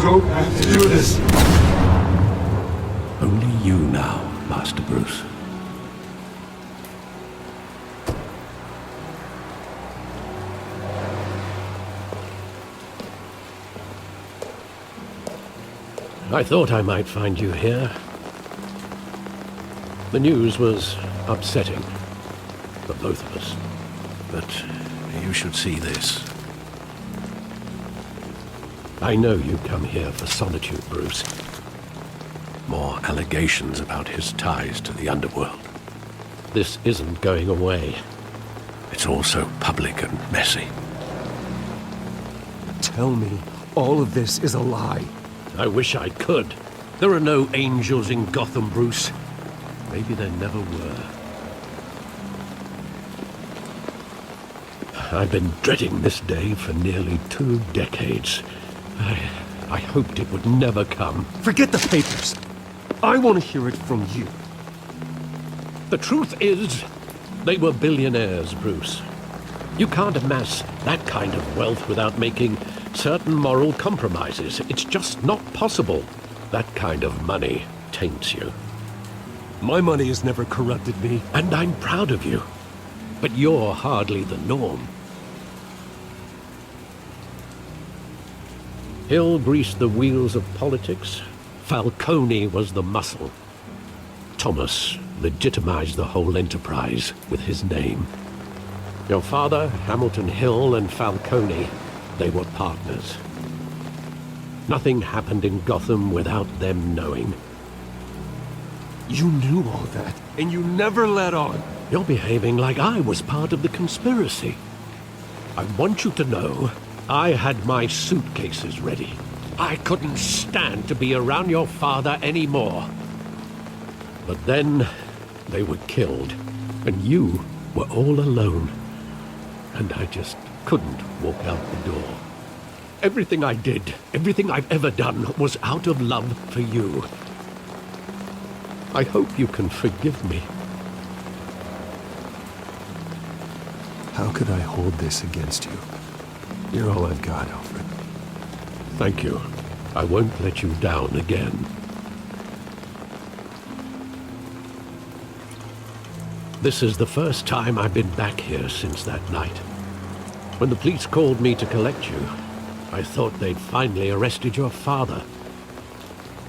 go back to do this. Only you now, Master Bruce. I thought I might find you here. The news was upsetting for both of us. But you should see this. I know you come here for solitude, Bruce. More allegations about his ties to the underworld. This isn't going away. It's all so public and messy. Tell me, all of this is a lie. I wish I could. There are no angels in Gotham, Bruce. Maybe there never were. I've been dreading this day for nearly 2 decades. I hoped it would never come. Forget the papers. I want to hear it from you. The truth is, they were billionaires, Bruce. You can't amass that kind of wealth without making certain moral compromises. It's just not possible. That kind of money taints you. My money has never corrupted me. And I'm proud of you. But you're hardly the norm. Hill greased the wheels of politics. Falcone was the muscle. Thomas legitimized the whole enterprise with his name. Your father, Hamilton Hill, and Falcone, they were partners. Nothing happened in Gotham without them knowing. You knew all that, and you never let on. You're behaving like I was part of the conspiracy. I want you to know, I had my suitcases ready. I couldn't stand to be around your father anymore. But then, they were killed, and you were all alone. And I just couldn't walk out the door. Everything I did, everything I've ever done, was out of love for you. I hope you can forgive me. How could I hold this against you? You're all I've got, Alfred. Thank you. I won't let you down again. This is the first time I've been back here since that night. When the police called me to collect you, I thought they'd finally arrested your father.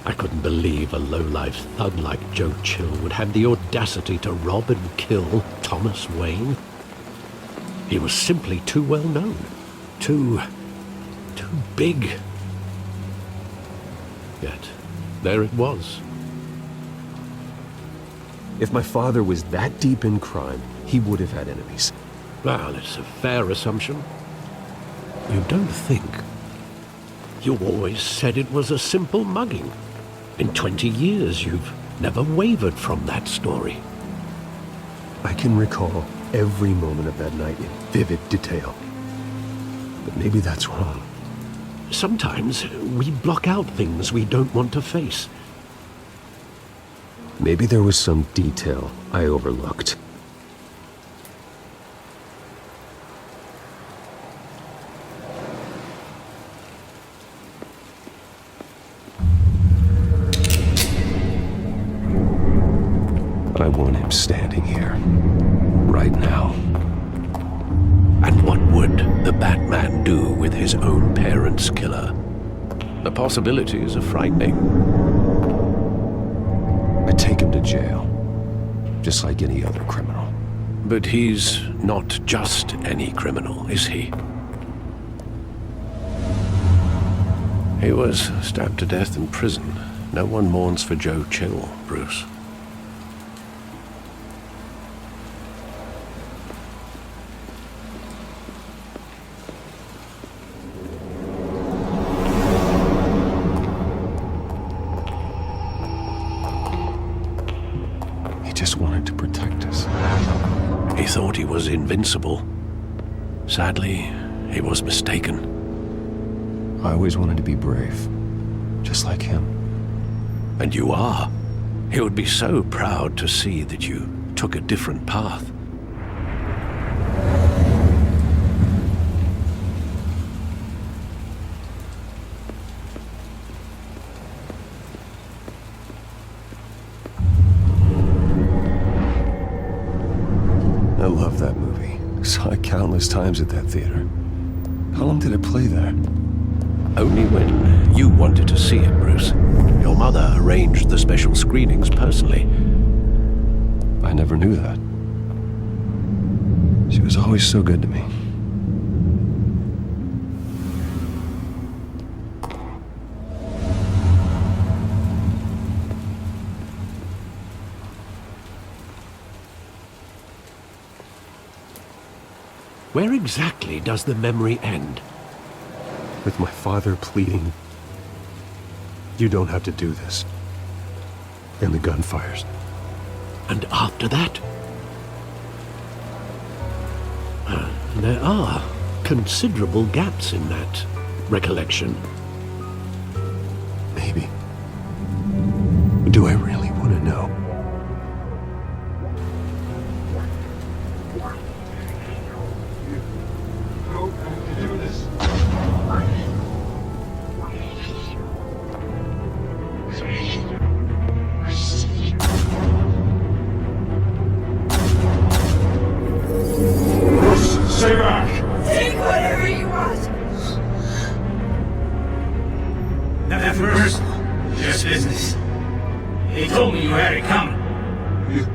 I couldn't believe a low-life thug like Joe Chill would have the audacity to rob and kill Thomas Wayne. He was simply too well known. Too big. Yet, there it was. If my father was that deep in crime, he would have had enemies. Well, it's a fair assumption. You don't think. You always said it was a simple mugging. In 20 years, you've never wavered from that story. I can recall every moment of that night in vivid detail. But maybe that's wrong. Sometimes we block out things we don't want to face. Maybe there was some detail I overlooked. I want him standing here, right now. And what would the Batman do with his own parents' killer? The possibilities are frightening. I'd take him to jail, just like any other criminal. But he's not just any criminal, is he? He was stabbed to death in prison. No one mourns for Joe Chill, Bruce. Wanted to protect us. He thought he was invincible. Sadly, he was mistaken. I always wanted to be brave, just like him. And you are. He would be so proud to see that you took a different path. countless times at that theater. How long did it play there? Only when you wanted to see it, Bruce. Your mother arranged the special screenings personally. I never knew that. She was always so good to me. Where exactly does the memory end? With my father pleading, "You don't have to do this." And the gun fires. And after that? There are considerable gaps in that recollection. Maybe. Do I really want to know? Stay back! Take whatever you want! At first, just business. They told me you had it coming. You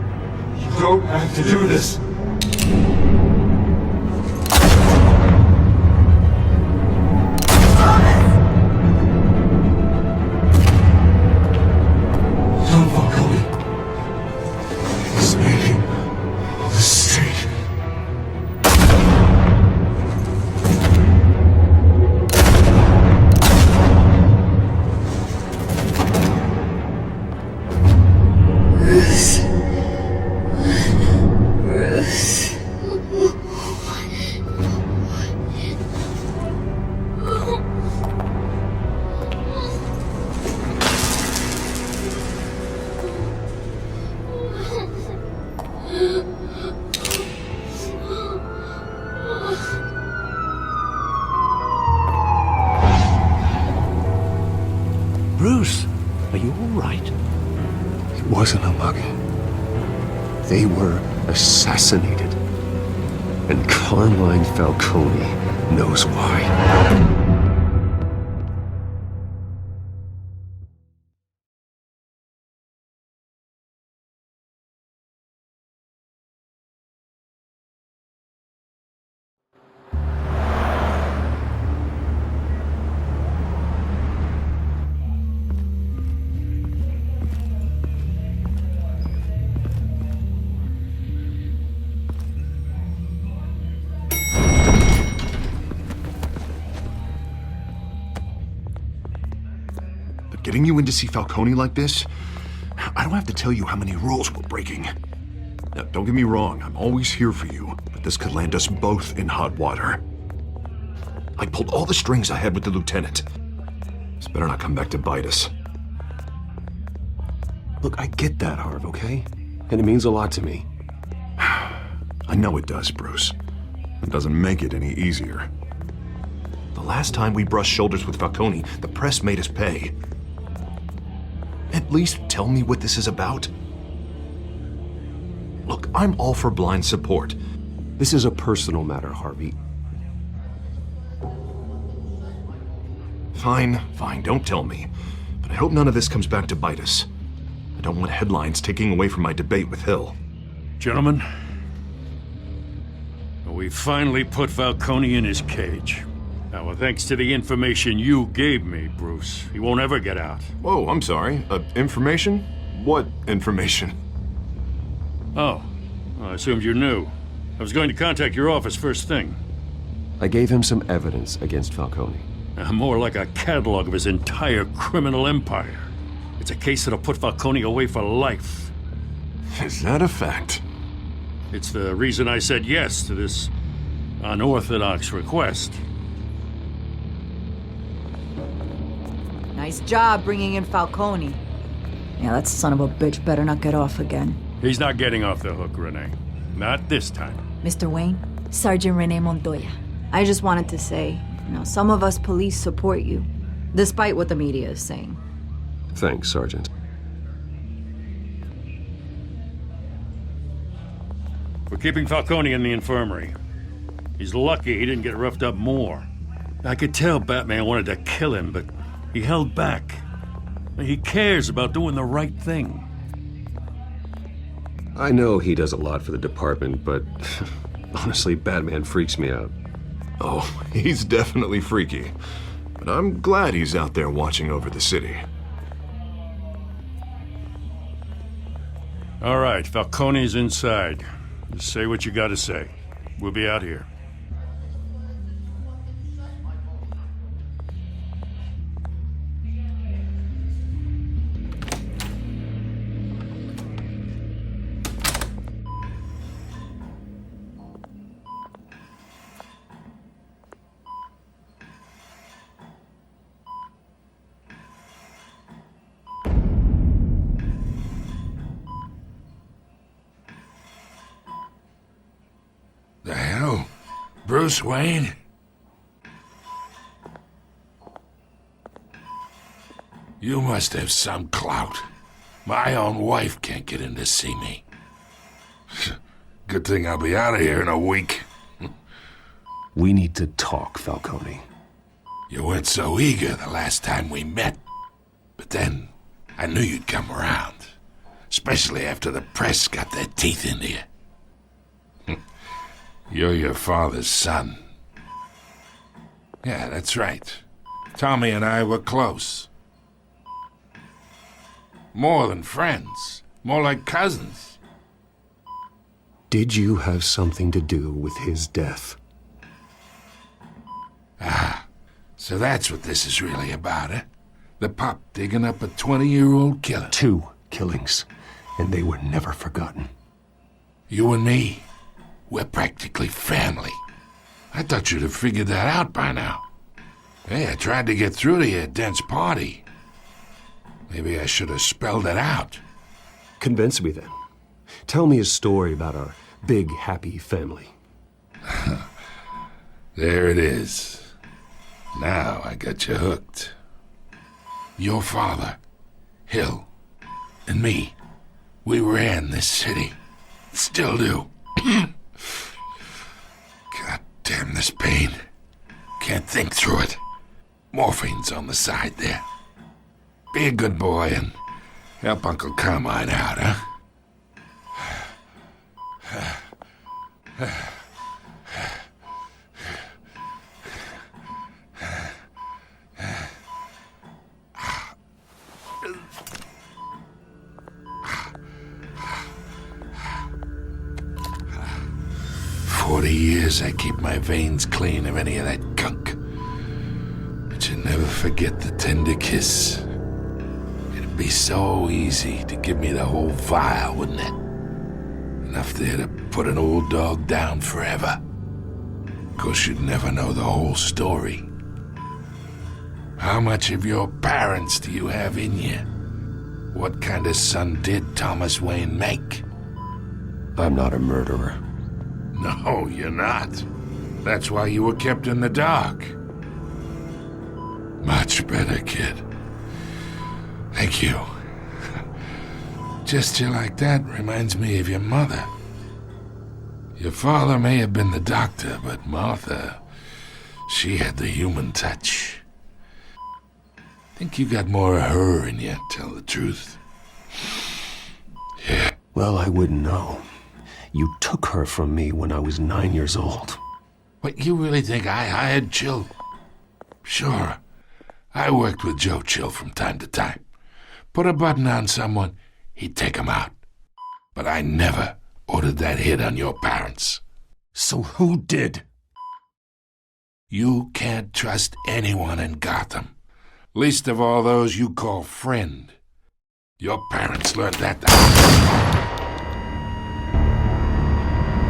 don't have to do this. Don't walk away. He's making a mistake. Bruce, are you all right? It wasn't a mug. They were assassinated. And Carmine Falcone knows why. Getting you in to see Falcone like this? I don't have to tell you how many rules we're breaking. Now, don't get me wrong, I'm always here for you, but this could land us both in hot water. I pulled all the strings I had with the lieutenant. This better not come back to bite us. Look, I get that, Harv, okay? And it means a lot to me. I know it does, Bruce. It doesn't make it any easier. The last time we brushed shoulders with Falcone, the press made us pay. At least tell me what this is about. Look, I'm all for blind support. This is a personal matter, Harvey. Fine, don't tell me. But I hope none of this comes back to bite us. I don't want headlines taking away from my debate with Hill. Gentlemen, we finally put Falcone in his cage. Now, thanks to the information you gave me, Bruce, he won't ever get out. Whoa, I'm sorry. Information? What information? Oh, I assumed you knew. I was going to contact your office first thing. I gave him some evidence against Falcone. More like a catalog of his entire criminal empire. It's a case that'll put Falcone away for life. Is that a fact? It's the reason I said yes to this unorthodox request. Nice job bringing in Falcone. Yeah, that son of a bitch better not get off again. He's not getting off the hook, Renee. Not this time. Mr. Wayne, Sergeant Renee Montoya. I just wanted to say, some of us police support you, despite what the media is saying. Thanks, Sergeant. We're keeping Falcone in the infirmary. He's lucky he didn't get roughed up more. I could tell Batman wanted to kill him, but he held back. He cares about doing the right thing. I know he does a lot for the department, but honestly, Batman freaks me out. Oh, he's definitely freaky. But I'm glad he's out there watching over the city. All right, Falcone's inside. Just say what you gotta say. We'll be out here. The hell? Bruce Wayne? You must have some clout. My own wife can't get in to see me. Good thing I'll be out of here in a week. We need to talk, Falcone. You weren't so eager the last time we met. But then, I knew you'd come around. Especially after the press got their teeth into you. You're your father's son. Yeah, that's right. Tommy and I were close. More than friends. More like cousins. Did you have something to do with his death? Ah, so that's what this is really about, eh? The pup digging up a 20-year-old killer. 2 killings, and they were never forgotten. You and me, we're practically family. I thought you'd have figured that out by now. Hey, I tried to get through to you at Dent's party. Maybe I should have spelled it out. Convince me then. Tell me a story about our big, happy family. There it is. Now I got you hooked. Your father, Hill, and me, we ran this city. Still do. God damn this pain. Can't think through it. Morphine's on the side there. Be a good boy and help Uncle Carmine out, huh? 40 years I keep my veins clean of any of that gunk. But you never forget the tender kiss. It'd be so easy to give me the whole vial, wouldn't it? Enough there to put an old dog down forever. Of course, you'd never know the whole story. How much of your parents do you have in you? What kind of son did Thomas Wayne make? I'm not a murderer. No, you're not. That's why you were kept in the dark. Much better, kid. Thank you. Gesture like that reminds me of your mother. Your father may have been the doctor, but Martha, she had the human touch. Think you got more of her in you, tell the truth. Yeah. Well, I wouldn't know. You took her from me when I was 9 years old. What, you really think I hired Chill? Sure. I worked with Joe Chill from time to time. Put a button on someone, he'd take him out. But I never ordered that hit on your parents. So who did? You can't trust anyone in Gotham. Least of all those you call friend. Your parents learned that.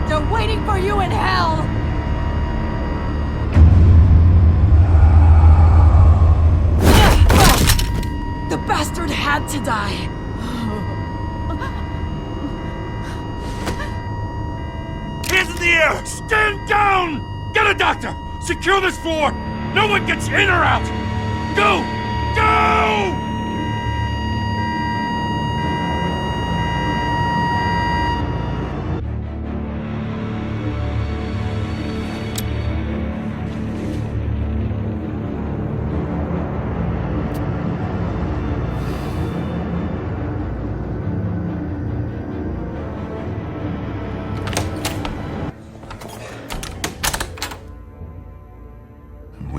They're waiting for you in hell! The bastard had to die. Hands in the air! Stand down! Get a doctor! Secure this floor! No one gets in or out! Go! Go!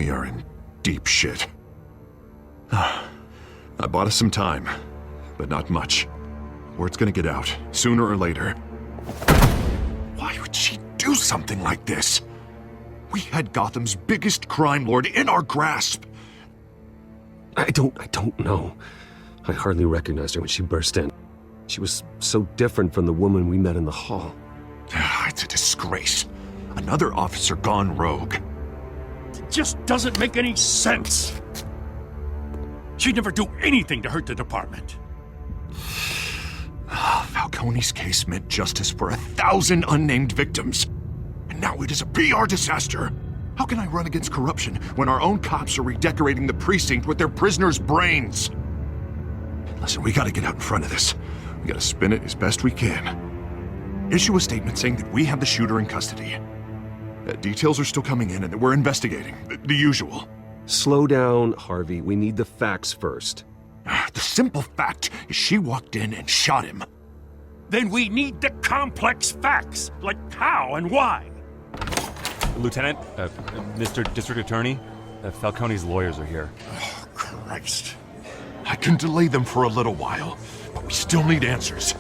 We are in deep shit. I bought us some time, but not much. Word's gonna get out, sooner or later. Why would she do something like this? We had Gotham's biggest crime lord in our grasp. I don't know. I hardly recognized her when she burst in. She was so different from the woman we met in the hall. It's a disgrace. Another officer gone rogue. It just doesn't make any sense. She'd never do anything to hurt the department. Falcone's case meant justice for 1,000 unnamed victims. And now it is a PR disaster. How can I run against corruption when our own cops are redecorating the precinct with their prisoners' brains? Listen, we gotta get out in front of this. We gotta spin it as best we can. Issue a statement saying that we have the shooter in custody. Details are still coming in and that we're investigating. The usual. Slow down, Harvey. We need the facts first. The simple fact is she walked in and shot him. Then we need the complex facts, like how and why. Lieutenant, Mr. District Attorney, Falcone's lawyers are here. Oh, Christ. I can delay them for a little while, but we still need answers.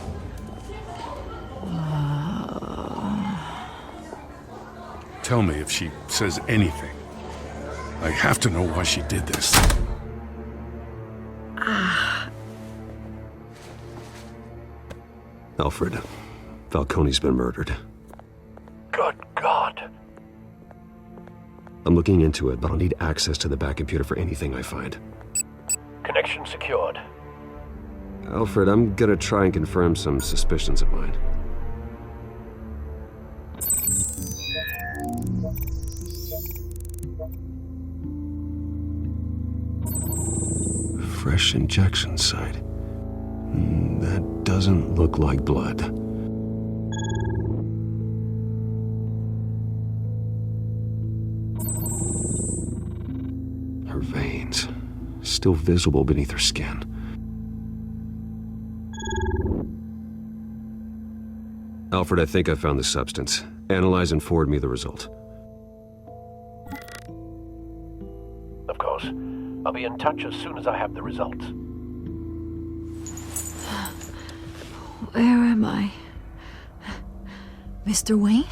Tell me if she says anything. I have to know why she did this. Alfred, Falcone's been murdered. Good God. I'm looking into it, but I'll need access to the back computer for anything I find. Connection secured. Alfred, I'm gonna try and confirm some suspicions of mine. Fresh injection site. That doesn't look like blood. Her veins, still visible beneath her skin. Alfred, I think I found the substance. Analyze and forward me the result. Of course. I'll be in touch as soon as I have the results. Where am I? Mr. Wayne?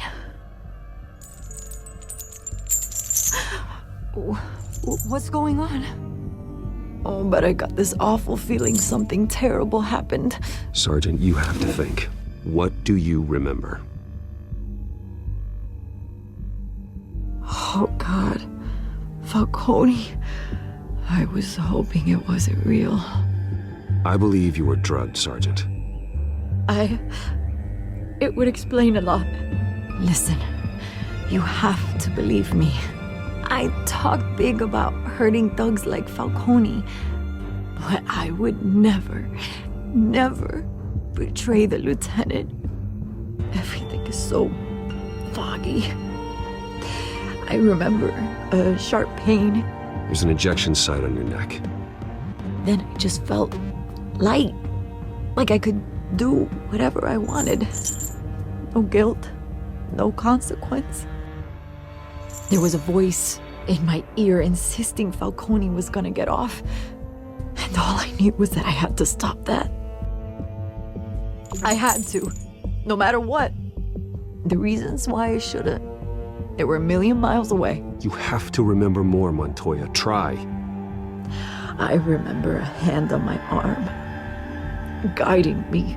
What's going on? Oh, but I got this awful feeling something terrible happened. Sergeant, you have to think. What do you remember? Oh, God. Falcone. I was hoping it wasn't real. I believe you were drugged, Sergeant. It would explain a lot. Listen, you have to believe me. I talk big about hurting thugs like Falcone, but I would never betray the lieutenant. Everything is so foggy. I remember a sharp pain. There's an injection site on your neck. Then I just felt light, like I could do whatever I wanted. No guilt, no consequence. There was a voice in my ear insisting Falcone was gonna get off, and all I knew was that I had to stop that. I had to, no matter what. The reasons why I shouldn't, they were a million miles away. You have to remember more, Montoya. Try. I remember a hand on my arm, guiding me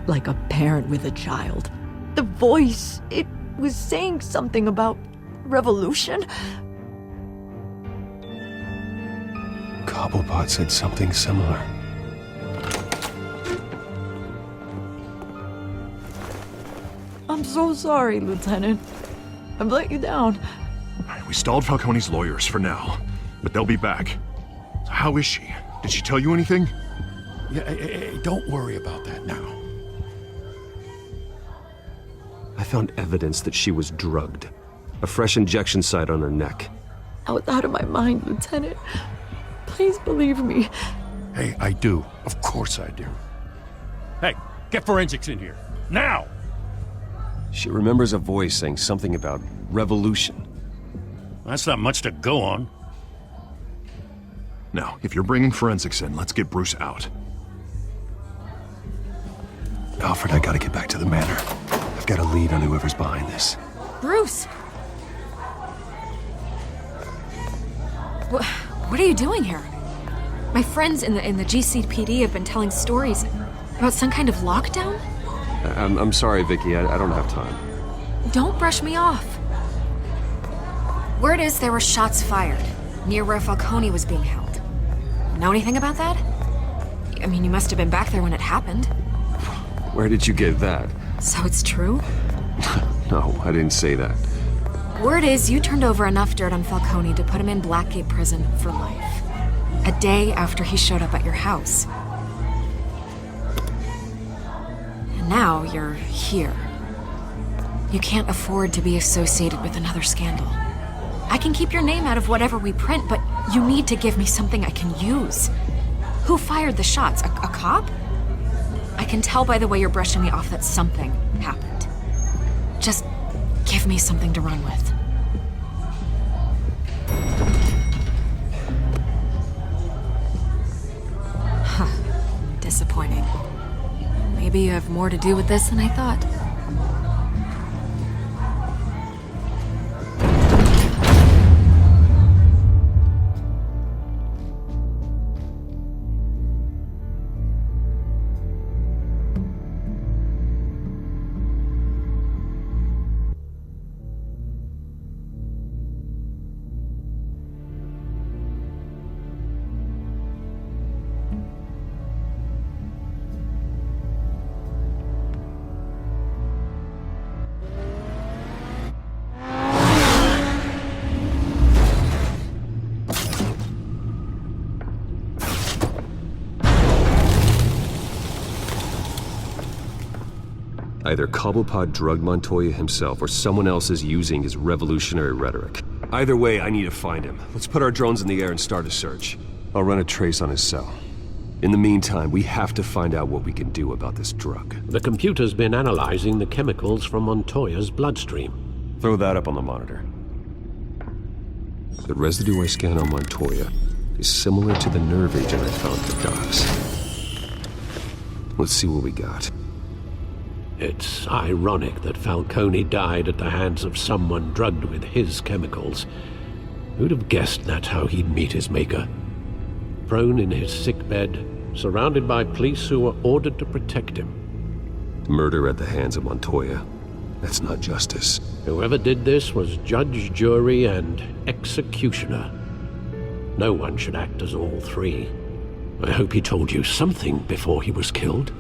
like a parent with a child. The voice, it was saying something about revolution. Cobblepot said something similar. I'm so sorry, Lieutenant. I've let you down. We stalled Falcone's lawyers for now, but they'll be back. How is she? Did she tell you anything? Yeah, hey, don't worry about that now. I found evidence that she was drugged. A fresh injection site on her neck. I was out of my mind, Lieutenant. Please believe me. Hey, I do. Of course I do. Hey, get forensics in here. Now! She remembers a voice saying something about revolution. That's not much to go on. Now, if you're bringing forensics in, let's get Bruce out. Alfred, I gotta get back to the manor. I've got a lead on whoever's behind this. Bruce! What are you doing here? My friends in the GCPD have been telling stories about some kind of lockdown? I'm sorry, Vicki. I don't have time. Don't brush me off. Word is there were shots fired near where Falcone was being held. Know anything about that? I mean, you must have been back there when it happened. Where did you get that? So it's true? No, I didn't say that. Word is you turned over enough dirt on Falcone to put him in Blackgate Prison for life. A day after he showed up at your house. And now you're here. You can't afford to be associated with another scandal. I can keep your name out of whatever we print, but you need to give me something I can use. Who fired the shots? A cop? I can tell by the way you're brushing me off that something happened. Just give me something to run with. Disappointing. Maybe you have more to do with this than I thought. Either Cobblepot drugged Montoya himself, or someone else is using his revolutionary rhetoric. Either way, I need to find him. Let's put our drones in the air and start a search. I'll run a trace on his cell. In the meantime, we have to find out what we can do about this drug. The computer's been analyzing the chemicals from Montoya's bloodstream. Throw that up on the monitor. The residue I scan on Montoya is similar to the nerve agent I found at the docks. Let's see what we got. It's ironic that Falcone died at the hands of someone drugged with his chemicals. Who'd have guessed that's how he'd meet his maker? Prone in his sickbed, surrounded by police who were ordered to protect him. Murder at the hands of Montoya. That's not justice. Whoever did this was judge, jury, and executioner. No one should act as all three. I hope he told you something before he was killed.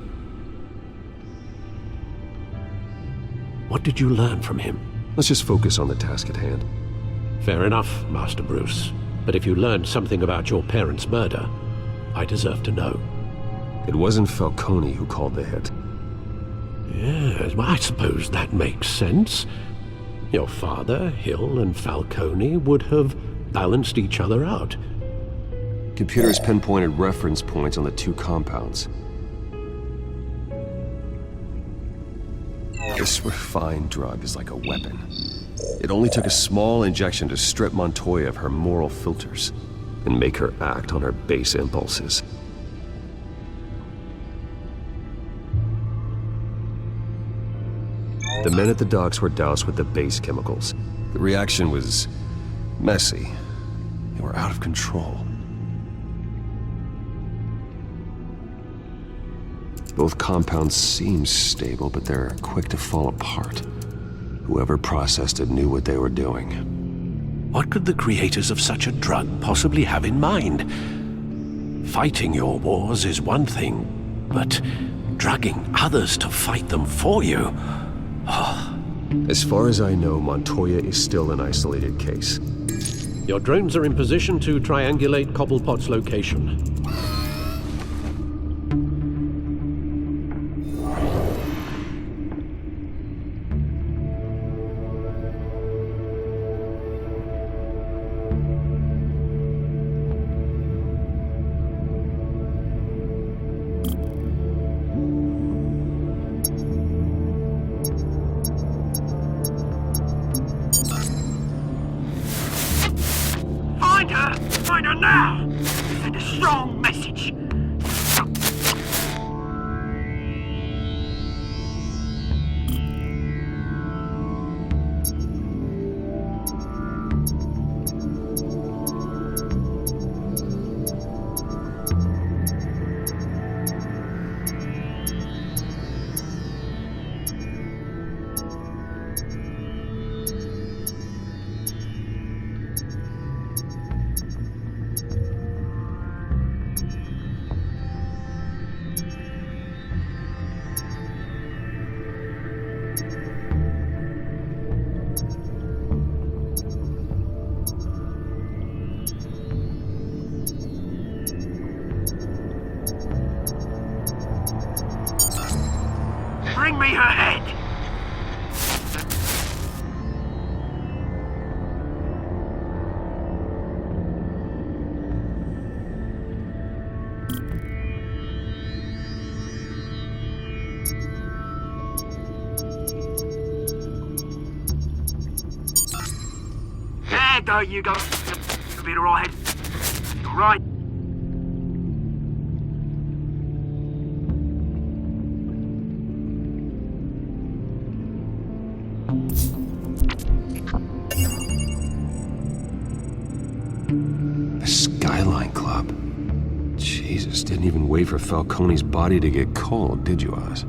What did you learn from him? Let's just focus on the task at hand. Fair enough, Master Bruce. But if you learned something about your parents' murder, I deserve to know. It wasn't Falcone who called the hit. Yes, well, I suppose that makes sense. Your father, Hill, and Falcone would have balanced each other out. Computers pinpointed reference points on the two compounds. This refined drug is like a weapon. It only took a small injection to strip Montoya of her moral filters and make her act on her base impulses. The men at the docks were doused with the base chemicals. The reaction was messy. They were out of control. Both compounds seem stable, but they're quick to fall apart. Whoever processed it knew what they were doing. What could the creators of such a drug possibly have in mind? Fighting your wars is one thing, but drugging others to fight them for you? Oh. As far as I know, Montoya is still an isolated case. Your drones are in position to triangulate Cobblepot's location. Find her now! She's in send a strong message. Bring me her head! There go you go. A bit of right head. Right. The Skyline Club. Jesus, didn't even wait for Falcone's body to get cold, did you, Oz?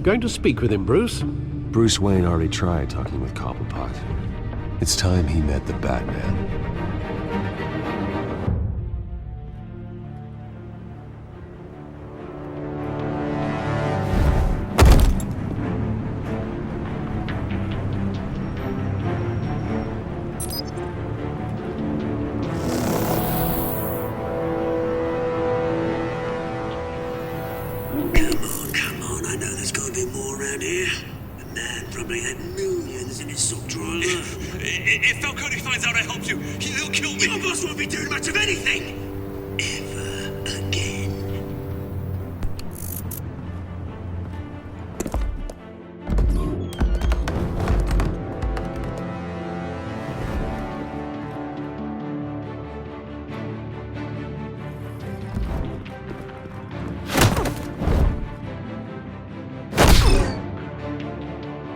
Going to speak with him, Bruce? Bruce Wayne already tried talking with Cobblepot. It's time he met the Batman. Come on, I know there's gotta be more around here. The man probably had millions in his sock drawer alone. If Falcone finds out I helped you, he'll kill me. Your boss won't be doing much of anything! Ever again.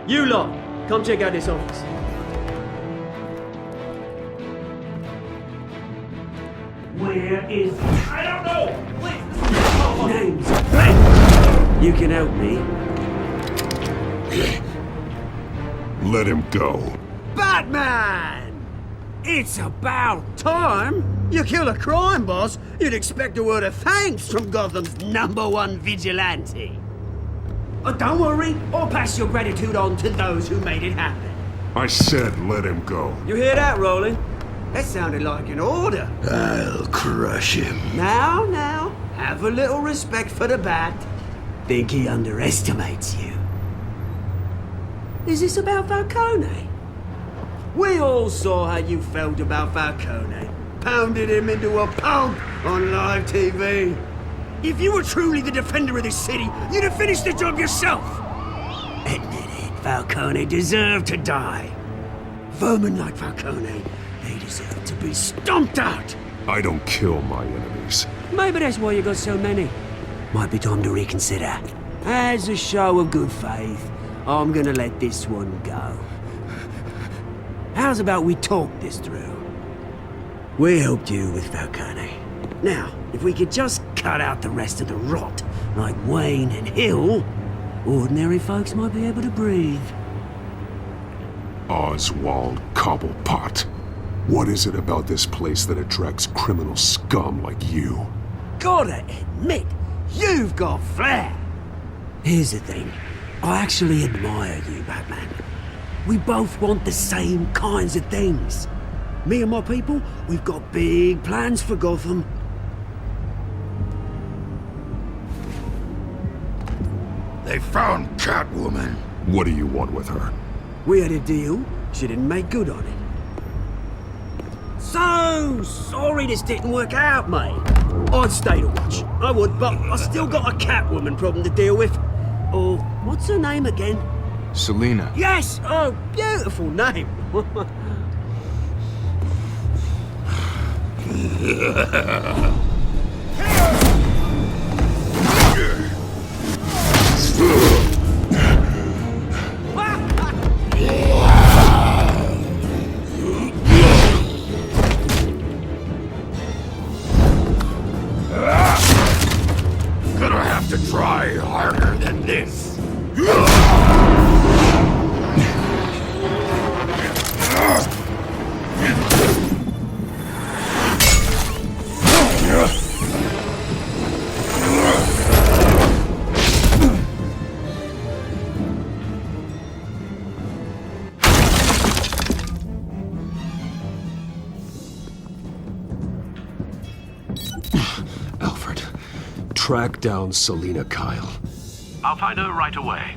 You lot, come check out this office. Where is... I don't know! Name's Ben. You can help me. Let him go. Batman! It's about time! You kill a crime boss, you'd expect a word of thanks from Gotham's #1 vigilante. Oh, don't worry, I'll pass your gratitude on to those who made it happen. I said let him go. You hear that, Roland? That sounded like an order. I'll crush him. Now, have a little respect for the Bat. Think he underestimates you. Is this about Falcone? We all saw how you felt about Falcone. Pounded him into a pulp on live TV. If you were truly the defender of this city, you'd have finished the job yourself. Admit it, Falcone deserved to die. Vermin like Falcone, they deserve to be stomped out. I don't kill my enemies. Maybe that's why you got so many. Might be time to reconsider. As a show of good faith, I'm gonna let this one go. How's about we talk this through? We helped you with Falcone. Now, if we could just cut out the rest of the rot, like Wayne and Hill, ordinary folks might be able to breathe. Oswald Cobblepot. What is it about this place that attracts criminal scum like you? Gotta admit, you've got flair. Here's the thing. I actually admire you, Batman. We both want the same kinds of things. Me and my people, we've got big plans for Gotham. They found Catwoman. What do you want with her? We had a deal. She didn't make good on it. So sorry this didn't work out, mate. I'd stay to watch. I would, but I still got a Catwoman problem to deal with. Oh, what's her name again? Selina. Yes! Oh, beautiful name. Gonna have to try harder than this. Alfred, track down Selina Kyle. I'll find her right away.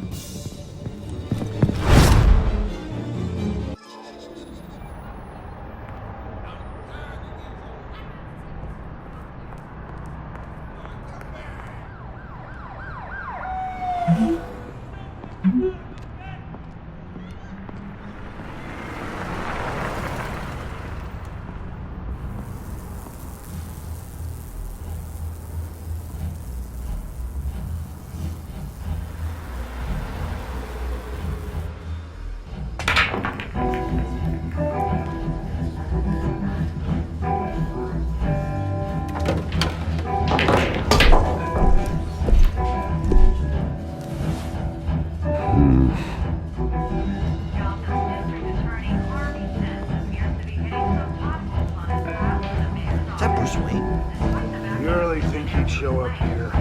You really think he'd show up here?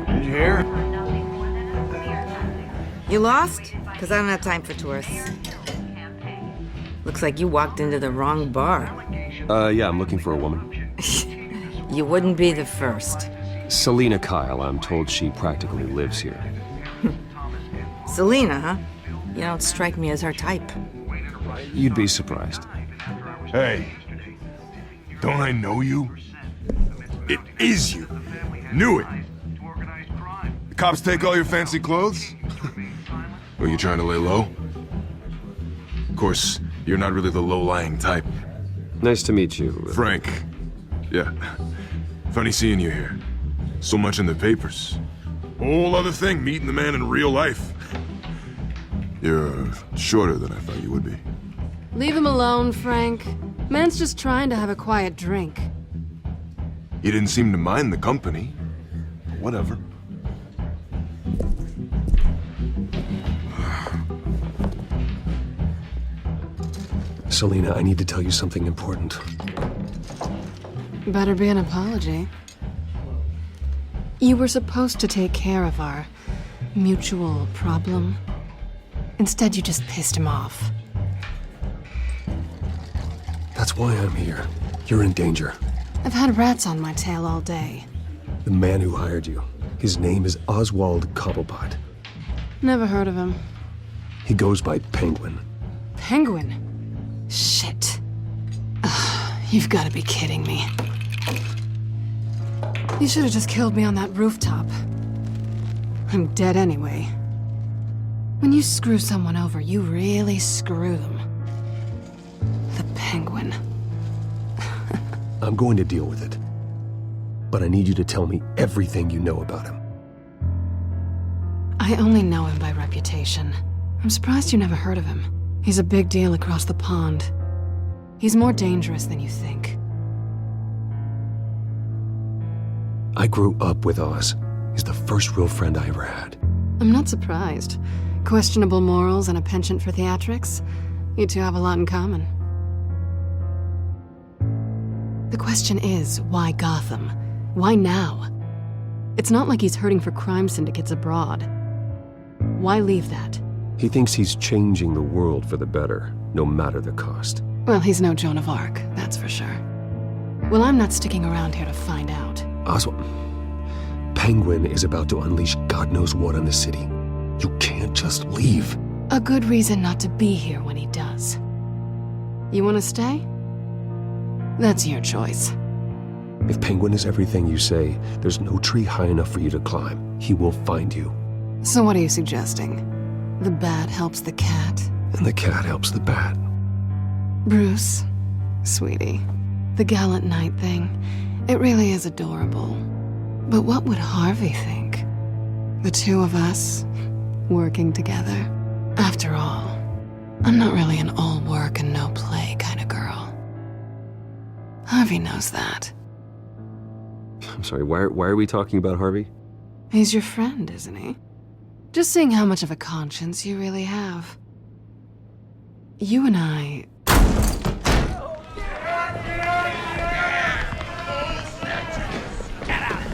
Did you hear? You lost? Because I don't have time for tourists. Looks like you walked into the wrong bar. Yeah, I'm looking for a woman. You wouldn't be the first. Selina Kyle, I'm told she practically lives here. Selina, huh? You don't strike me as her type. You'd be surprised. Hey, don't I know you? It is you. Knew it. The cops take all your fancy clothes? Were you trying to lay low? Of course, you're not really the low-lying type. Nice to meet you. Frank. Yeah. Funny seeing you here. So much in the papers. Whole other thing, meeting the man in real life. You're shorter than I thought you would be. Leave him alone, Frank. Man's just trying to have a quiet drink. You didn't seem to mind the company. Whatever. Selina, I need to tell you something important. Better be an apology. You were supposed to take care of our mutual problem. Instead, you just pissed him off. That's why I'm here. You're in danger. I've had rats on my tail all day. The man who hired you, his name is Oswald Cobblepot. Never heard of him. He goes by Penguin. Penguin? Shit. Ugh, you've got to be kidding me. You should have just killed me on that rooftop. I'm dead anyway. When you screw someone over, you really screw them. The Penguin. I'm going to deal with it. But I need you to tell me everything you know about him. I only know him by reputation. I'm surprised you never heard of him. He's a big deal across the pond. He's more dangerous than you think. I grew up with Oz. He's the first real friend I ever had. I'm not surprised. Questionable morals and a penchant for theatrics. You two have a lot in common. The question is, why Gotham? Why now? It's not like he's hurting for crime syndicates abroad. Why leave that? He thinks he's changing the world for the better, no matter the cost. Well, he's no Joan of Arc, that's for sure. Well, I'm not sticking around here to find out. Oswald, Penguin is about to unleash God knows what on the city. You can't just leave. A good reason not to be here when he does. You want to stay? That's your choice. If Penguin is everything you say, there's no tree high enough for you to climb. He will find you. So what are you suggesting? The bat helps the cat. And the cat helps the bat. Bruce, sweetie, the gallant knight thing, it really is adorable. But what would Harvey think? The two of us, working together. After all, I'm not really an all work and no play kind of girl. Harvey knows that. I'm sorry, why are we talking about Harvey? He's your friend, isn't he? Just seeing how much of a conscience you really have. You and I...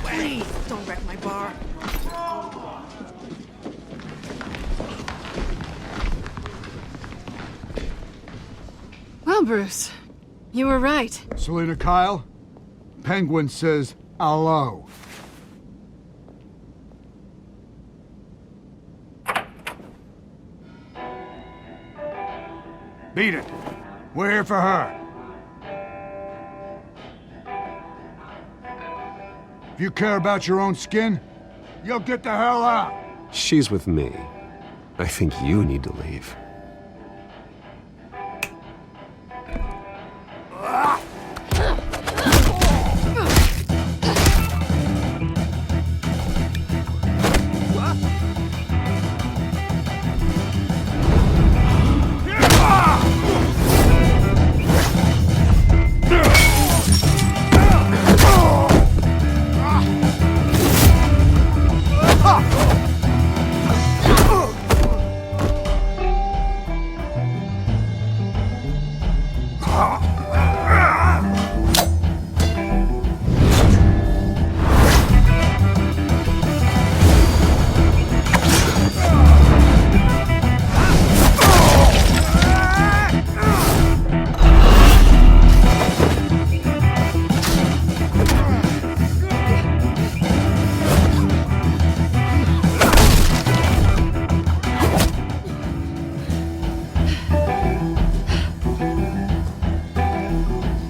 Please, don't wreck my bar. Well, Bruce, you were right. Selina Kyle, Penguin says hello. Beat it. We're here for her. If you care about your own skin, you'll get the hell out. She's with me. I think you need to leave.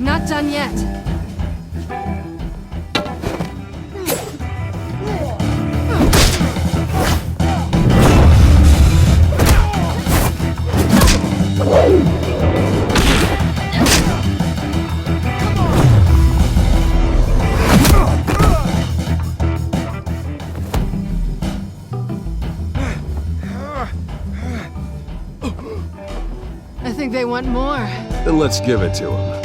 Not done yet. I think they want more. Then let's give it to him.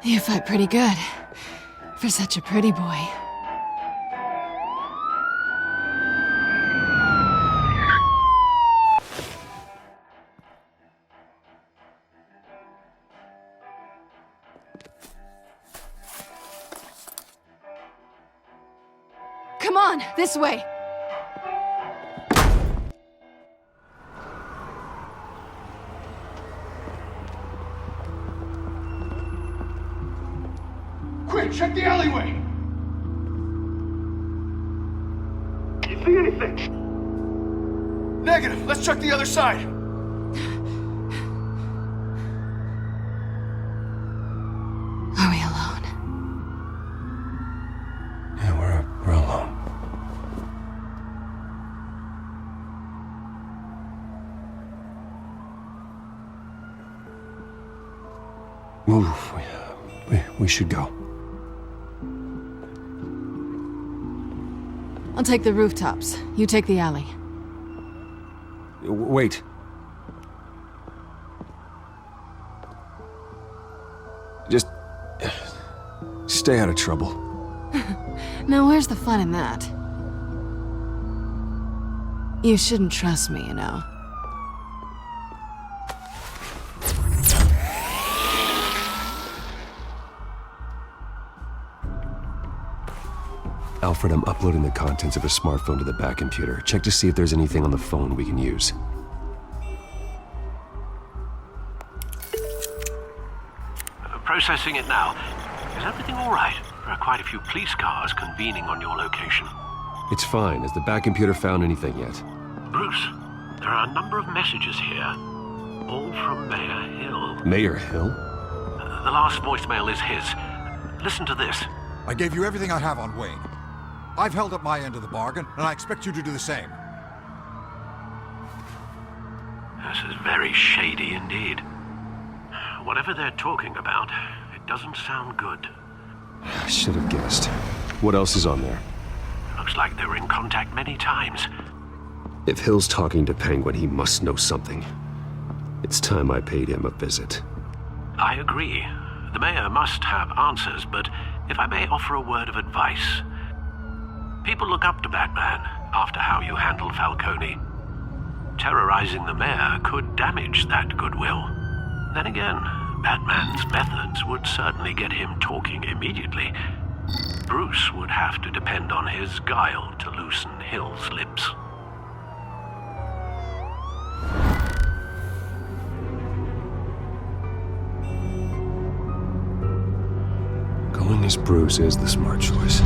You fight pretty good, for such a pretty boy. Come on, this way! Quick, check the alleyway! You see anything? Negative. Let's check the other side. Are we alone? Yeah, we're alone. Move. We should go. I'll take the rooftops. You take the alley. Wait. Just stay out of trouble. Now, where's the fun in that? You shouldn't trust me, you know. Alfred, I'm uploading the contents of a smartphone to the back computer. Check to see if there's anything on the phone we can use. Processing it now. Is everything all right? There are quite a few police cars convening on your location. It's fine. Has the back computer found anything yet? Bruce, there are a number of messages here, all from Mayor Hill. Mayor Hill? The last voicemail is his. Listen to this. I gave you everything I have on Wayne. I've held up my end of the bargain, and I expect you to do the same. This is very shady indeed. Whatever they're talking about, it doesn't sound good. I should have guessed. What else is on there? Looks like they were in contact many times. If Hill's talking to Penguin, he must know something. It's time I paid him a visit. I agree. The mayor must have answers, but if I may offer a word of advice. People look up to Batman after how you handled Falcone. Terrorizing the mayor could damage that goodwill. Then again, Batman's methods would certainly get him talking immediately. Bruce would have to depend on his guile to loosen Hill's lips. Going as Bruce is the smart choice.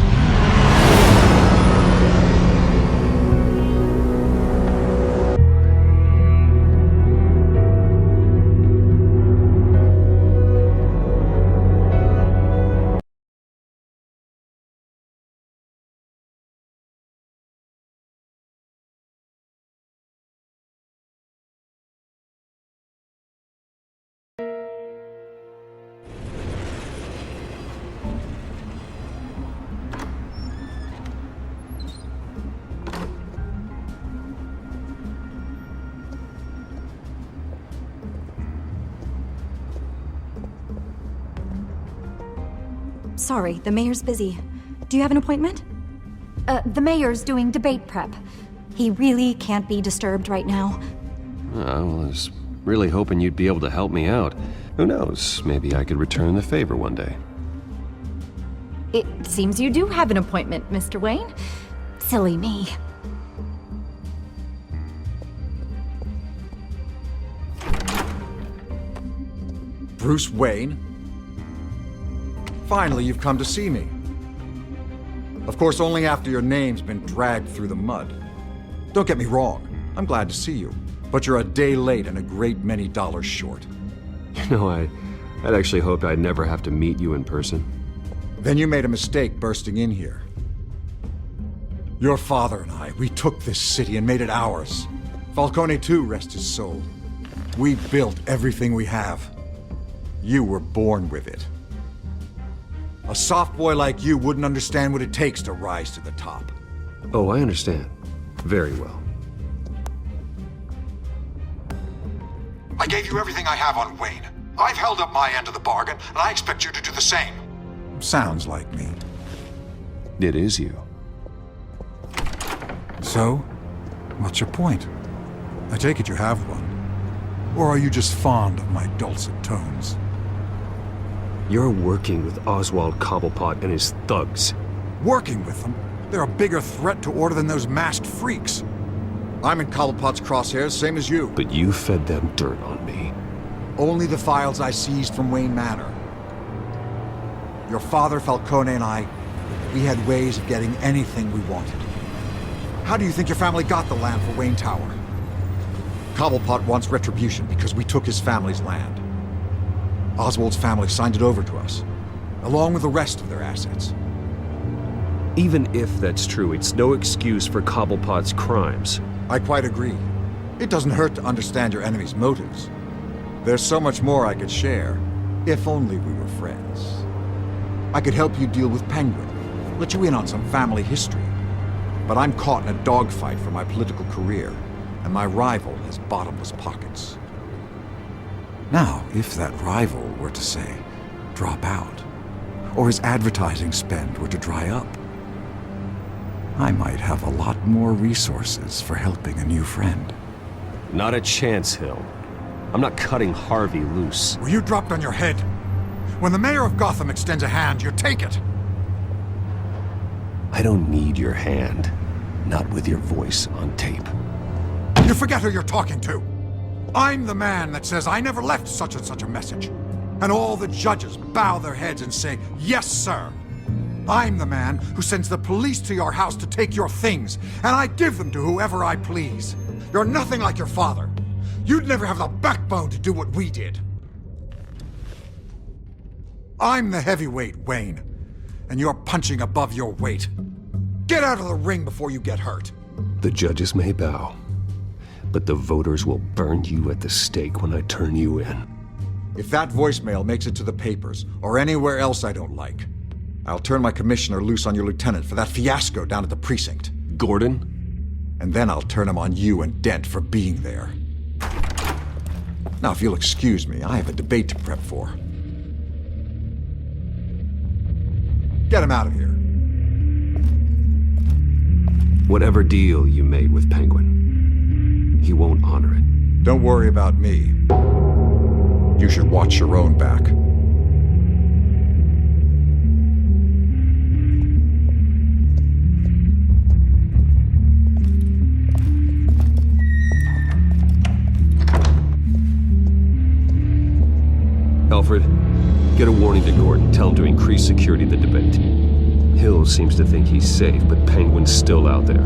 Sorry, the mayor's busy. Do you have an appointment? The mayor's doing debate prep. He really can't be disturbed right now. I was really hoping you'd be able to help me out. Who knows, maybe I could return the favor one day. It seems you do have an appointment, Mr. Wayne. Silly me. Bruce Wayne? Finally, you've come to see me. Of course, only after your name's been dragged through the mud. Don't get me wrong, I'm glad to see you, but you're a day late and a great many dollars short. You know, I'd actually hoped I'd never have to meet you in person. Then you made a mistake bursting in here. Your father and I, we took this city and made it ours. Falcone too, rest his soul. We built everything we have. You were born with it. A soft boy like you wouldn't understand what it takes to rise to the top. Oh, I understand. Very well. I gave you everything I have on Wayne. I've held up my end of the bargain, and I expect you to do the same. Sounds like me. It is you. So, what's your point? I take it you have one. Or are you just fond of my dulcet tones? You're working with Oswald Cobblepot and his thugs. Working with them? They're a bigger threat to order than those masked freaks. I'm in Cobblepot's crosshairs, same as you. But you fed them dirt on me. Only the files I seized from Wayne Manor. Your father, Falcone, and I, we had ways of getting anything we wanted. How do you think your family got the land for Wayne Tower? Cobblepot wants retribution because we took his family's land. Oswald's family signed it over to us, along with the rest of their assets. Even if that's true, it's no excuse for Cobblepot's crimes. I quite agree. It doesn't hurt to understand your enemy's motives. There's so much more I could share, if only we were friends. I could help you deal with Penguin, let you in on some family history. But I'm caught in a dogfight for my political career, and my rival has bottomless pockets. Now, if that rival were to, say, drop out, or his advertising spend were to dry up, I might have a lot more resources for helping a new friend. Not a chance, Hill. I'm not cutting Harvey loose. Were you dropped on your head? When the mayor of Gotham extends a hand, you take it! I don't need your hand. Not with your voice on tape. You forget who you're talking to. I'm the man that says I never left such and such a message. And all the judges bow their heads and say, yes, sir. I'm the man who sends the police to your house to take your things, and I give them to whoever I please. You're nothing like your father. You'd never have the backbone to do what we did. I'm the heavyweight, Wayne, and you're punching above your weight. Get out of the ring before you get hurt. The judges may bow, but the voters will burn you at the stake when I turn you in. If that voicemail makes it to the papers, or anywhere else I don't like, I'll turn my commissioner loose on your lieutenant for that fiasco down at the precinct. Gordon? And then I'll turn him on you and Dent for being there. Now, if you'll excuse me, I have a debate to prep for. Get him out of here. Whatever deal you made with Penguin, he won't honor it. Don't worry about me. You should watch your own back. Alfred, get a warning to Gordon. Tell him to increase security at the debate. Hill seems to think he's safe, but Penguin's still out there.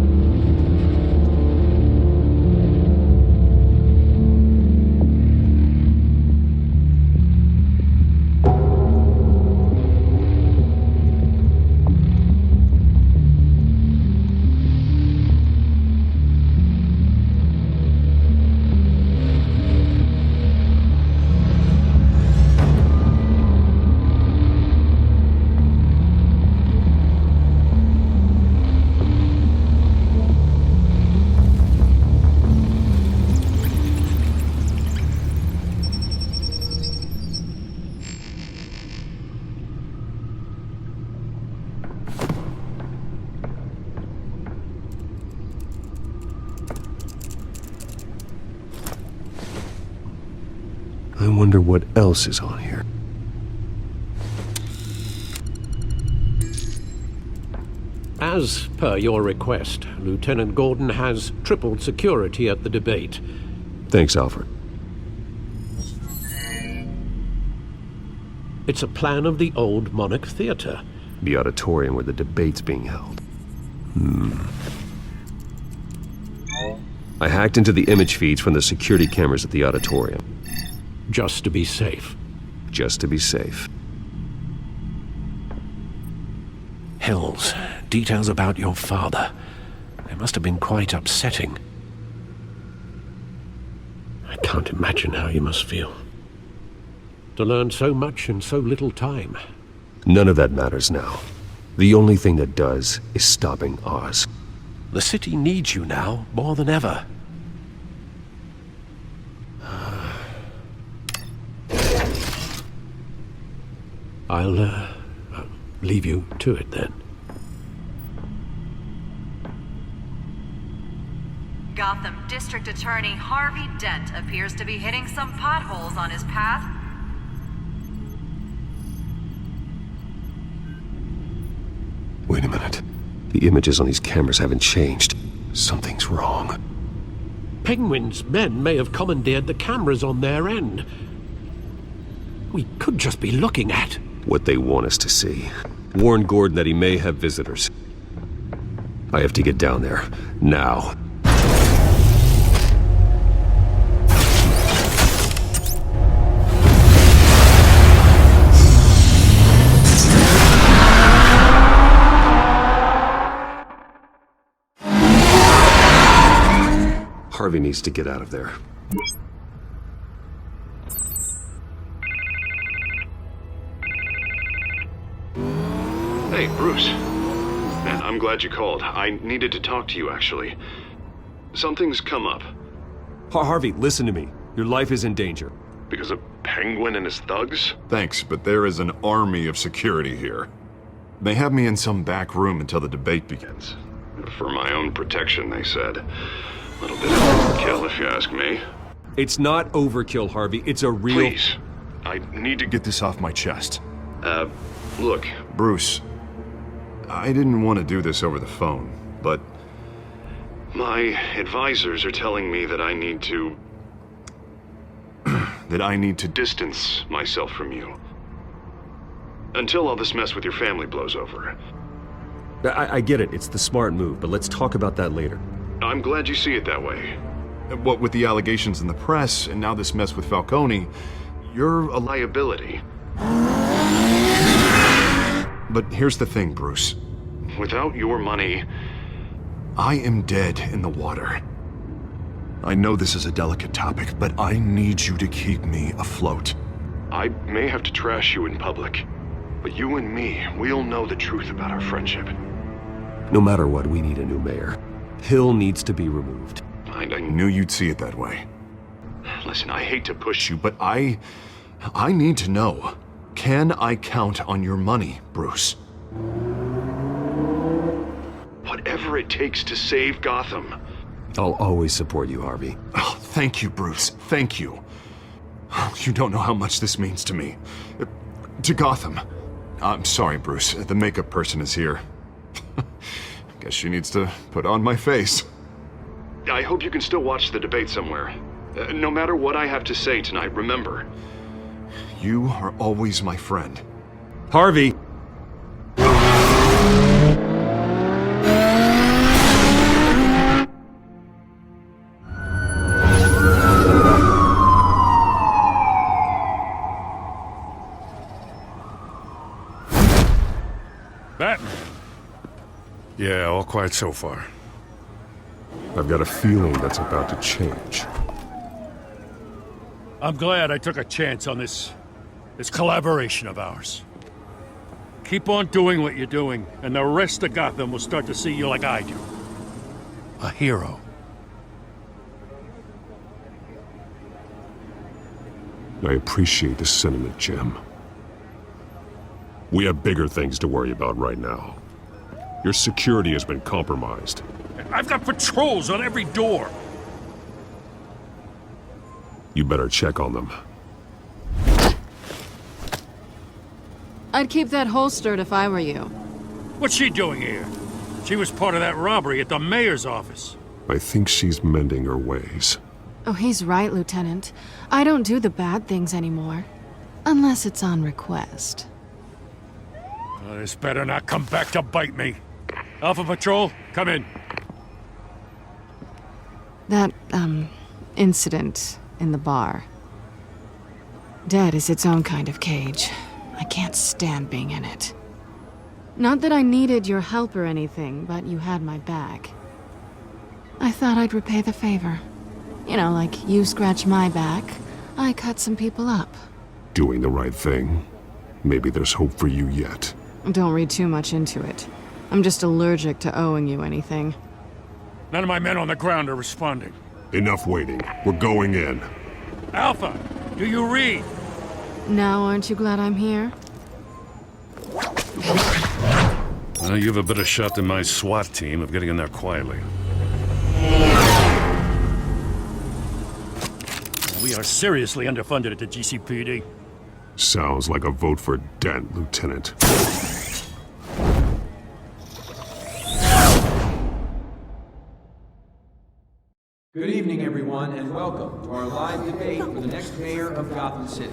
I wonder what else is on here. As per your request, Lieutenant Gordon has tripled security at the debate. Thanks, Alfred. It's a plan of the old Monarch Theater. The auditorium where the debate's being held. I hacked into the image feeds from the security cameras at the auditorium. Just to be safe. Just to be safe. Hills, details about your father. They must have been quite upsetting. I can't imagine how you must feel. To learn so much in so little time. None of that matters now. The only thing that does is stopping Oz. The city needs you now more than ever. I'll leave you to it then. Gotham District Attorney Harvey Dent appears to be hitting some potholes on his path. Wait a minute. The images on these cameras haven't changed. Something's wrong. Penguin's men may have commandeered the cameras on their end. We could just be looking at what they want us to see. Warn Gordon that he may have visitors. I have to get down there. Now. Harvey needs to get out of there. Hey, Bruce. Man, I'm glad you called. I needed to talk to you, actually. Something's come up. Harvey, listen to me. Your life is in danger. Because of Penguin and his thugs? Thanks, but there is an army of security here. They have me in some back room until the debate begins. For my own protection, they said. A little bit of overkill, if you ask me. It's not overkill, Harvey. It's a real... Please. I need to get this off my chest. Look. Bruce, I didn't want to do this over the phone, but my advisors are telling me that I need to... that I need to distance myself from you. Until all this mess with your family blows over. I get it, it's the smart move, but let's talk about that later. I'm glad you see it that way. What with the allegations in the press, and now this mess with Falcone, you're a liability. But here's the thing, Bruce. Without your money, I am dead in the water. I know this is a delicate topic, but I need you to keep me afloat. I may have to trash you in public, but you and me, we'll know the truth about our friendship. No matter what, we need a new mayor. Hill needs to be removed. I knew you'd see it that way. Listen, I hate to push you, but I need to know. Can I count on your money, Bruce? Whatever it takes to save Gotham. I'll always support you, Harvey. Oh, thank you, Bruce. Thank you. You don't know how much this means to me. To Gotham. I'm sorry, Bruce. The makeup person is here. Guess she needs to put on my face. I hope you can still watch the debate somewhere. No matter what I have to say tonight, remember, you are always my friend. Harvey! Batman! Yeah, all quiet so far. I've got a feeling that's about to change. I'm glad I took a chance on this collaboration of ours. Keep on doing what you're doing, and the rest of Gotham will start to see you like I do. A hero. I appreciate the sentiment, Jim. We have bigger things to worry about right now. Your security has been compromised. I've got patrols on every door. You better check on them. I'd keep that holstered if I were you. What's she doing here? She was part of that robbery at the mayor's office. I think she's mending her ways. Oh, he's right, Lieutenant. I don't do the bad things anymore. Unless it's on request. This better not come back to bite me. Alpha Patrol, come in. That, incident in the bar. Dead is its own kind of cage. I can't stand being in it. Not that I needed your help or anything, but you had my back. I thought I'd repay the favor. You know, like you scratch my back, I cut some people up. Doing the right thing. Maybe there's hope for you yet. Don't read too much into it. I'm just allergic to owing you anything. None of my men on the ground are responding. Enough waiting. We're going in. Alpha, do you read? Now aren't you glad I'm here? Well, you have a better shot than my SWAT team of getting in there quietly. We are seriously underfunded at the GCPD. Sounds like a vote for Dent, Lieutenant. Good evening, everyone, and welcome to our live debate for the next mayor of Gotham City.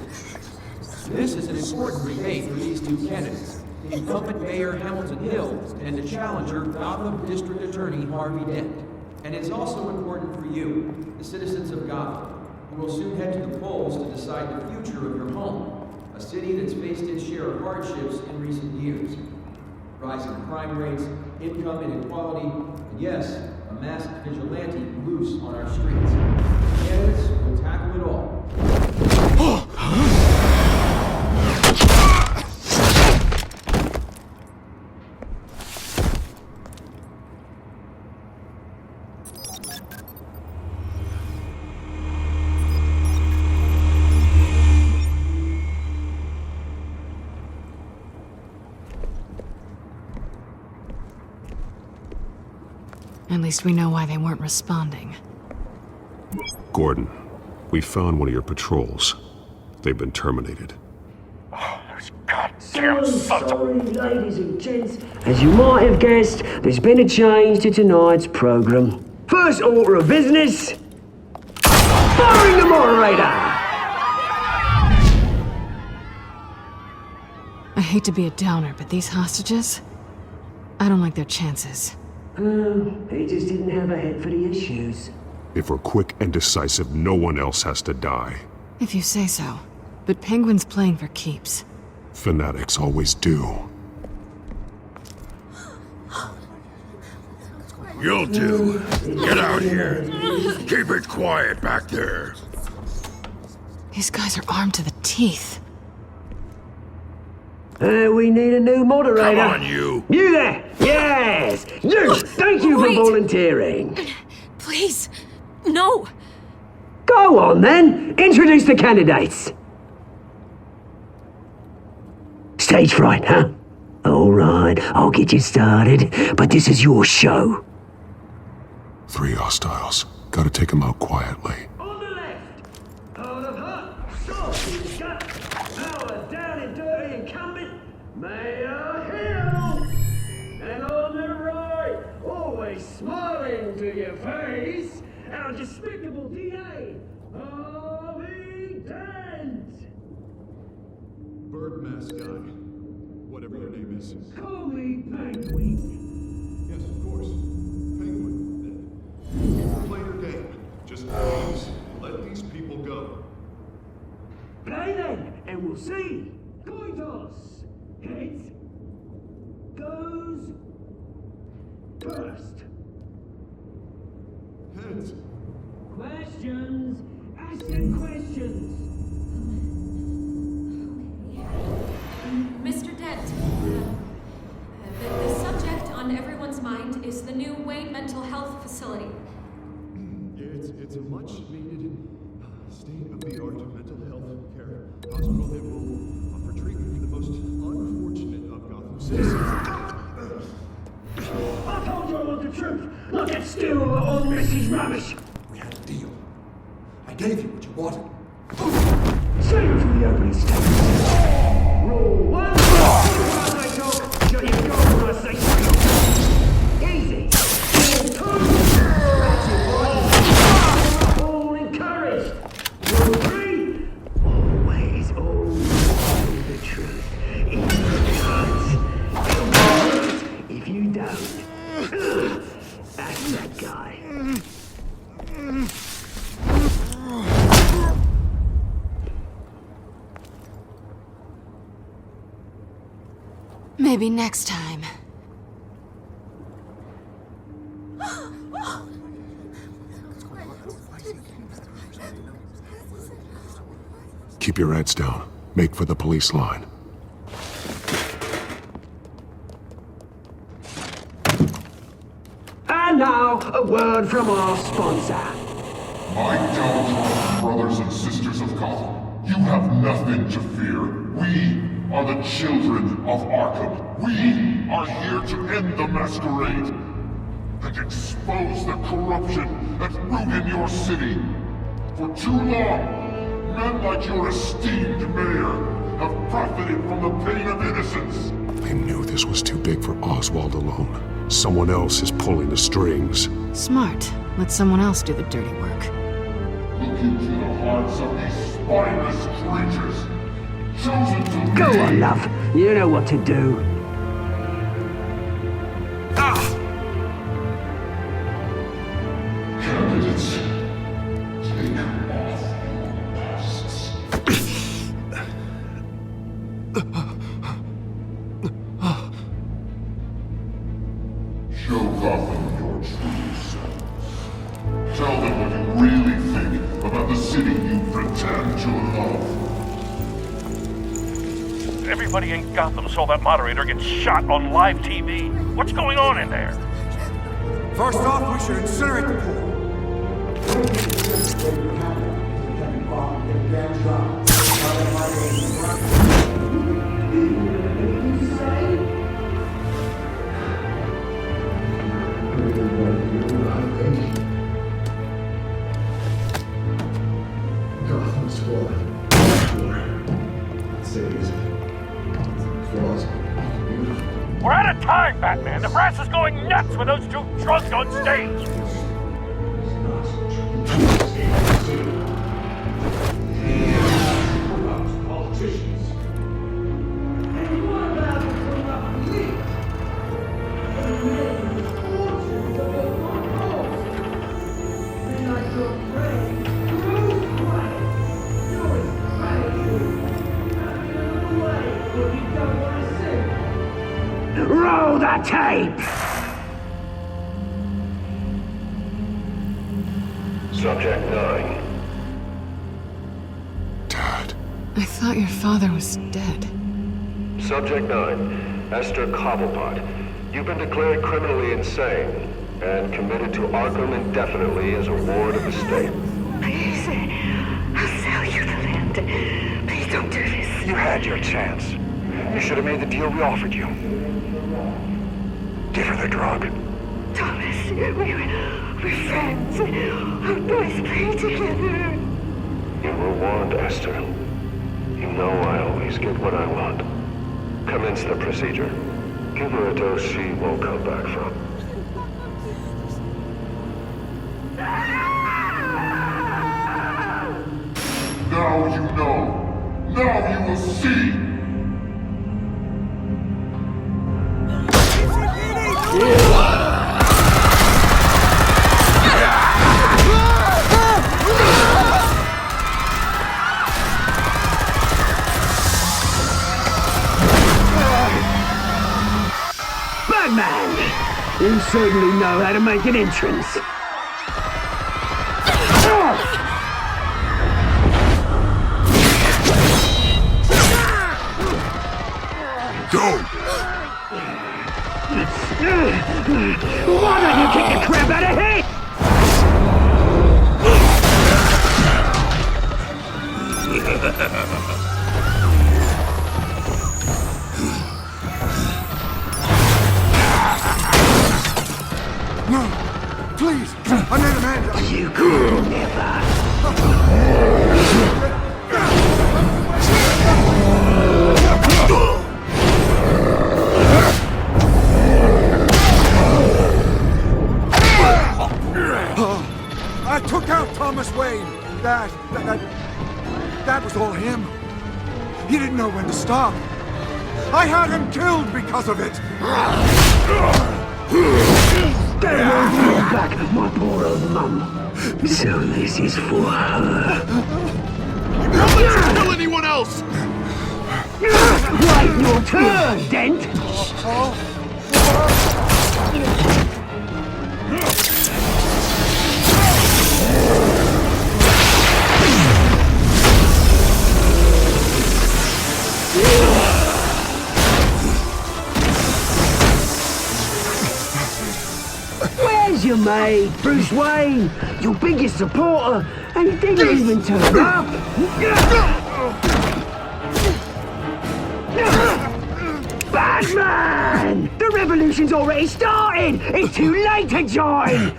This is an important debate for these two candidates, incumbent Mayor Hamilton Hill and the challenger, Gotham District Attorney Harvey Dent. And it's also important for you, the citizens of Gotham, who will soon head to the polls to decide the future of your home, a city that's faced its share of hardships in recent years. Rising crime rates, income inequality, and yes, a masked vigilante loose on our streets. Candidates will tackle it all. At least we know why they weren't responding. Gordon, we found one of your patrols. They've been terminated. Oh, those God's damn sons of... Sorry, ladies and gents. As you might have guessed, there's been a change to tonight's program. First order of business... firing the moderator! I hate to be a downer, but these hostages... I don't like their chances. He just didn't have a head for the issues. If we're quick and decisive, no one else has to die. If you say so. But Penguin's playing for keeps. Fanatics always do. You'll do. Get out here. Keep it quiet back there. These guys are armed to the teeth. We need a new moderator. Come on, you. You there! Yes! You! Thank you for volunteering. Please, no. Go on, then. Introduce the candidates. Stage fright, huh? All right, I'll get you started, but this is your show. 3 hostiles. Gotta take them out quietly. On the left, out of hot, saucy gut, power down and dirty incumbent, Mayor Hill. And on the right, always smiling to your face, our despicable DA, Harvey Dent. Bird mask guy. Whatever your name is. Call me Penguin. Yes, of course. Penguin. Then. Play your game. Just please let these people go. Play then, and we'll see. Coin toss. Heads. Goes. First. Heads. Questions. Ask them questions. Mr. Dent, the subject on everyone's mind is the new Wayne Mental Health Facility. It's a much needed state-of-the-art mental health care hospital that will offer treatment for the most unfortunate of Gotham citizens. I told you all the truth. Look at still all Missy's rubbish. We had a deal. I gave you what you wanted. Save it for the opening statement. Rule 1. When I talk, shut your jaw when I say so. Easy. Rule 2. That's it, boys. All encouraged. Rule 3. Always tell the truth. If you can't, if you don't. That's that guy. Maybe next time. Keep your heads down. Make for the police line. And now, a word from our sponsor. My downtrodden brothers and sisters of Gotham, you have nothing to fear. We are the children of Arkham. We are here to end the masquerade and expose the corruption that ruined your city. For too long, men like your esteemed mayor have profited from the pain of innocence. I knew this was too big for Oswald alone. Someone else is pulling the strings. Smart. Let someone else do the dirty work. Look into the hearts of these spineless creatures. Chosen to Go on, love. You know what to do. Candidates, take off your masks. Show Gotham your true selves. Tell them what you really think about the city you pretend to love. Everybody in Gotham saw that moderator get shot on live TV. What's going on in there? First off, we should incinerate the pool. Gotham's fallen. Cities. We're out of time, Batman. The brass is going nuts with those two drunks on stage. Roll the tape! Subject 9. I thought your father was dead. Subject 9, Esther Cobblepot. You've been declared criminally insane and committed to Arkham indefinitely as a ward of the state. Please, I'll sell you the land. Please don't do this. You had your chance. You should have made the deal we offered you. Give her the drug. Thomas, we're friends. Our boys play together. You were warned, Esther. You know I always get what I want. Commence the procedure. Give her a dose she won't come back from. Now you know. Now you will see. Batman! You certainly know how to make an entrance. Go! Why don't you kick the crap out of here? No! Please! I made Amanda! You could never! I took out Thomas Wayne. That was all him. He didn't know when to stop. I had him killed because of it. They won't bring back my poor old mum. So this is for her. Don't let you kill anyone else! Wait your turn, Dent! Where's your mate, Bruce Wayne? Your biggest supporter, and he didn't even turn up! Batman! The revolution's already started! It's too late to join!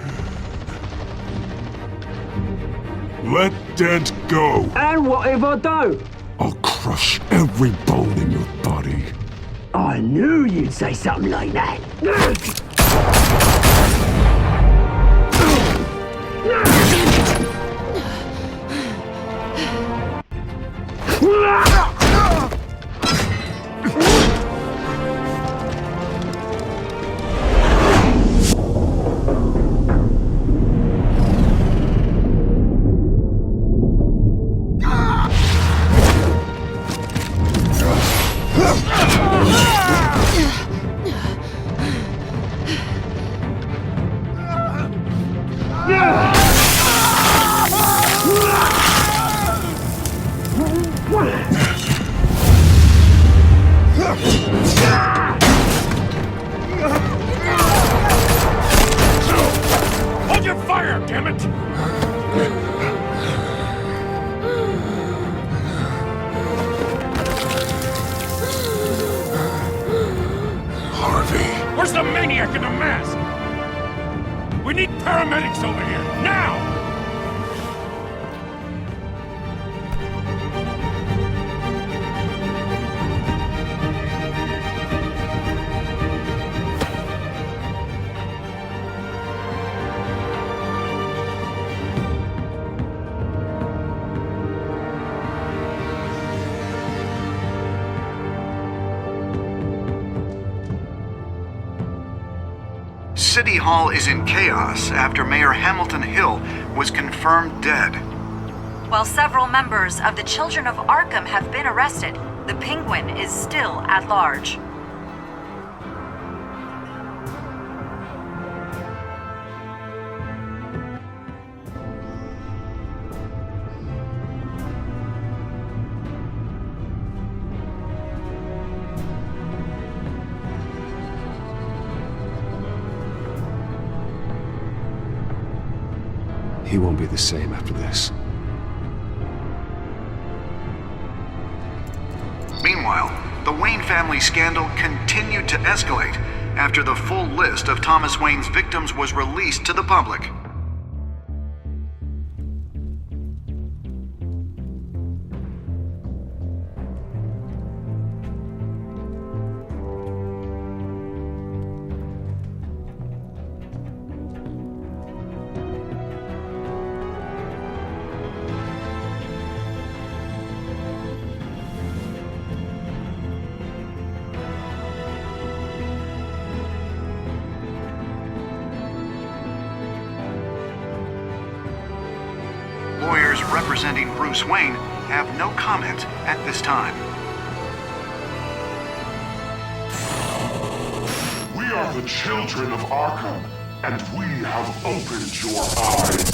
Let Dent go. And what if I don't? I'll crush every bone in your body. I knew you'd say something like that. Hold your fire, damn it! Harvey. Where's the maniac in the mask? We need paramedics over here, now! City Hall is in chaos after Mayor Hamilton Hill was confirmed dead. While several members of the Children of Arkham have been arrested, the Penguin is still at large. He won't be the same after this. Meanwhile, the Wayne family scandal continued to escalate after the full list of Thomas Wayne's victims was released to the public. Lawyers representing Bruce Wayne have no comment at this time. We are the children of Arkham, and we have opened your eyes.